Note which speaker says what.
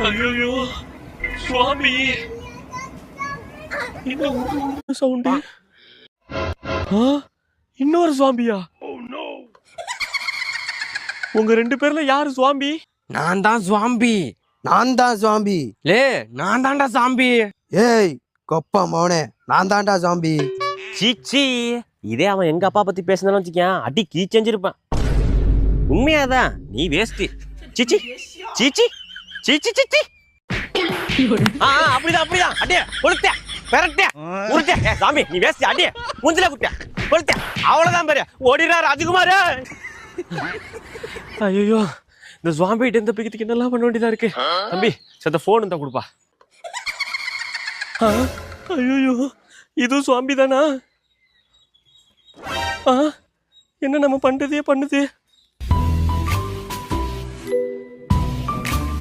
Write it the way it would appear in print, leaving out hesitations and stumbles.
Speaker 1: ஐயோ சுவாமி, சவுண்டு. இன்னொரு சுவாமியா? உங்க 2 பேர்ல யாரு சுவாமி?
Speaker 2: நான் தான் சுவாம்பி.
Speaker 3: நான் தான் ஜாம்பி.
Speaker 2: லே நான் தான்டா சாம்பி.
Speaker 3: ஏய் கொப்பா மவனே, நான் தான்டா ஜாம்பி.
Speaker 1: சீச்சி, இதே அவன் எங்க அப்பா பத்தி பேசினாலும் வச்சுக்கேன் அடி கீச்செஞ்சிருப்பான். உண்மையாதான் நீ வேஸ்ட். சீச்சி சீச்சி சீச்சி சீச்சி. அப்படிதான் அப்படிதான். அடியே கொளுத்த பெரட்ட உருட்ட. சாமி நீ வேஸ்ட். அடியே முஞ்சில குட்ட கொளுத்த. அவ்வளவுதான் பாரு. ஓடிடா ராஜகுமார். ஐயோ, இந்த சுவாமிகிட்ட இந்த பிக்கத்துக்கு என்னெல்லாம் பண்ண வேண்டியதா இருக்கு. தம்பி சத்த போன் இருந்தா கொடுப்பா. ஐயோ, இது சுவாமி தானா? என்ன நம்ம பண்றதே பண்ணுது.